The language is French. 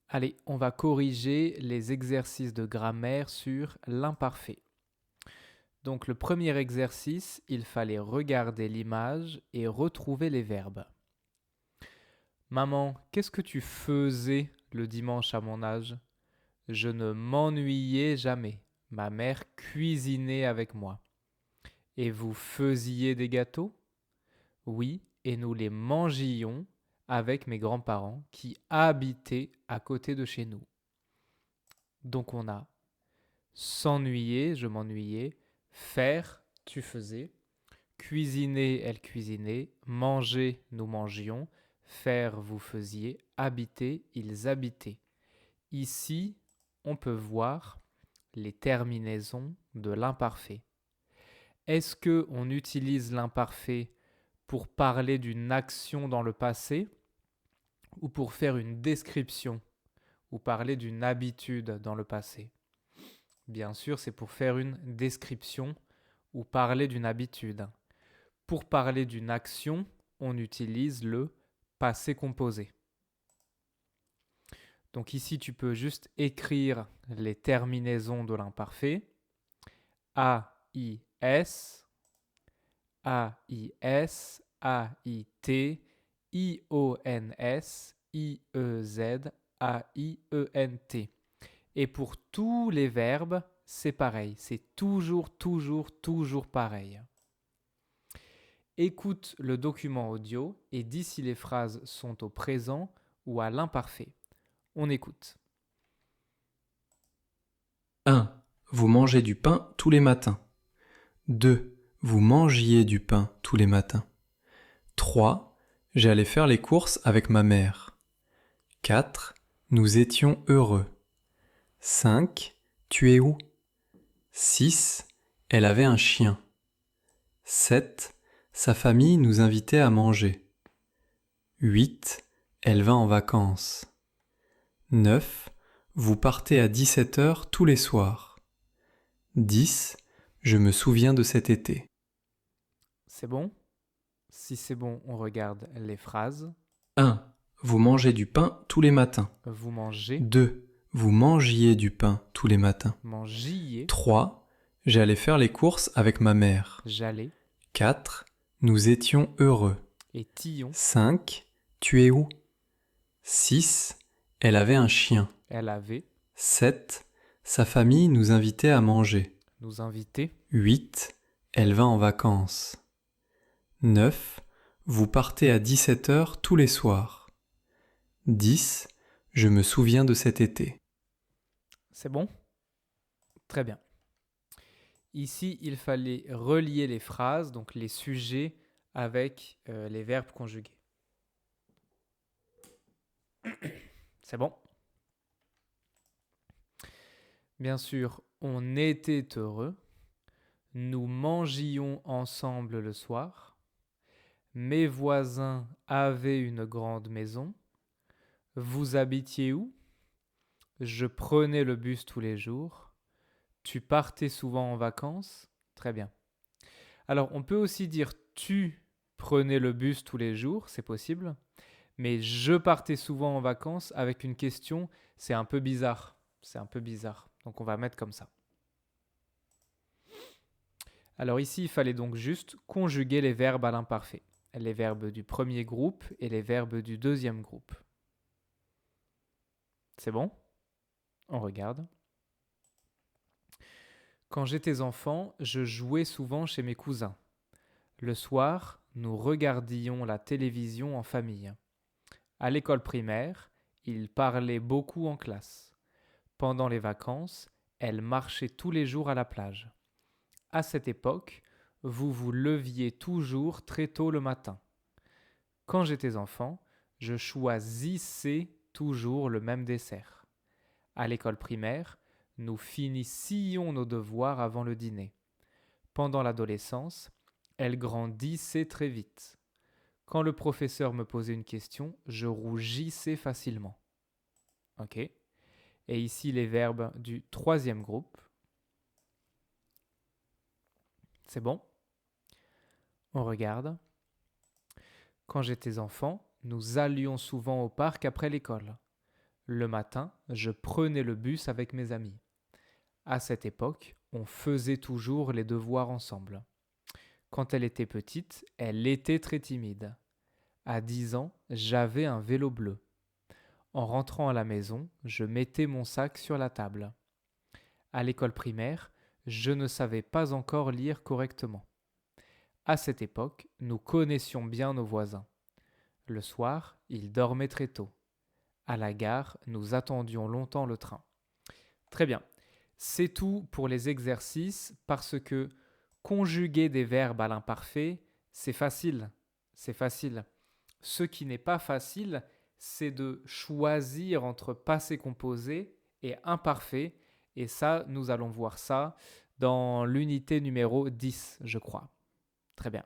Allez, on va corriger les exercices de grammaire sur l'imparfait. Donc le premier exercice, il fallait regarder l'image et retrouver les verbes. Maman, qu'est-ce que tu faisais le dimanche à mon âge? Je ne m'ennuyais jamais. Ma mère cuisinait avec moi. Et vous faisiez des gâteaux? Oui, et nous les mangions avec mes grands-parents qui habitaient à côté de chez nous. Donc on a s'ennuyer, je m'ennuyais, faire, tu faisais, cuisiner, elle cuisinait, manger, nous mangions, faire, vous faisiez, habiter, ils habitaient. Ici, on peut voir les terminaisons de l'imparfait. Est-ce que on utilise l'imparfait pour parler d'une action dans le passé ou pour faire une description ou parler d'une habitude dans le passé? Bien sûr, c'est pour faire une description ou parler d'une habitude. Pour parler d'une action, on utilise le passé composé. Donc ici, tu peux juste écrire les terminaisons de l'imparfait. A-I-S, A-I-S, A-I-T, I-O-N-S, I-E-Z, A-I-E-N-T. Et pour tous les verbes, c'est pareil. C'est toujours, toujours, toujours pareil. Écoute le document audio et dis si les phrases sont au présent ou à l'imparfait. On écoute. 1. Vous mangez du pain tous les matins. 2. Vous mangiez du pain tous les matins. 3. J'allais faire les courses avec ma mère. 4. Nous étions heureux. 5. Tu es où? 6. Elle avait un chien. 7. Sa famille nous invitait à manger. 8. Elle va en vacances. 9. Vous partez à 17h tous les soirs. 10. Je me souviens de cet été. C'est bon? Si c'est bon, on regarde les phrases. 1. Vous mangez du pain tous les matins. Vous mangez, 2. Vous mangiez du pain tous les matins. mangiez, 3. J'allais faire les courses avec ma mère. j'allais, 4. Nous étions heureux. et tillon, 5. Tu es où? 6. Elle avait un chien. elle avait, 7. Sa famille nous invitait à manger. nous inviter, 8. Elle va en vacances. 9. Vous partez à 17h tous les soirs. 10. Je me souviens de cet été. c'est bon? Très bien. Ici, il fallait relier les phrases, donc les sujets, avec les verbes conjugués. C'est bon? Bien sûr, on était heureux. Nous mangions ensemble le soir. Mes voisins avaient une grande maison. Vous habitiez où? Je prenais le bus tous les jours. Tu partais souvent en vacances? Très bien. Alors, on peut aussi dire tu prenais le bus tous les jours, c'est possible. Mais je partais souvent en vacances avec une question, c'est un peu bizarre. C'est un peu bizarre. Donc, on va mettre comme ça. Alors ici, il fallait donc juste conjuguer les verbes à l'imparfait. Les verbes du premier groupe et les verbes du deuxième groupe. C'est bon? On regarde. Quand j'étais enfant, je jouais souvent chez mes cousins. Le soir, nous regardions la télévision en famille. À l'école primaire, ils parlaient beaucoup en classe. Pendant les vacances, elle marchait tous les jours à la plage. À cette époque, vous vous leviez toujours très tôt le matin. Quand j'étais enfant, je choisissais toujours le même dessert. À l'école primaire, nous finissions nos devoirs avant le dîner. Pendant l'adolescence, elle grandissait très vite. Quand le professeur me posait une question, je rougissais facilement. Ok? Et ici les verbes du troisième groupe. C'est bon? On regarde. Quand j'étais enfant, nous allions souvent au parc après l'école. Le matin, je prenais le bus avec mes amis. À cette époque, on faisait toujours les devoirs ensemble. Quand elle était petite, elle était très timide. À 10 ans, j'avais un vélo bleu. En rentrant à la maison, je mettais mon sac sur la table. À l'école primaire, je ne savais pas encore lire correctement. À cette époque, nous connaissions bien nos voisins. Le soir, ils dormaient très tôt. À la gare, nous attendions longtemps le train. Très bien. C'est tout pour les exercices parce que conjuguer des verbes à l'imparfait, c'est facile. C'est facile. Ce qui n'est pas facile, c'est de choisir entre passé composé et imparfait. Et ça, nous allons voir ça dans l'unité numéro 10, je crois. Très bien.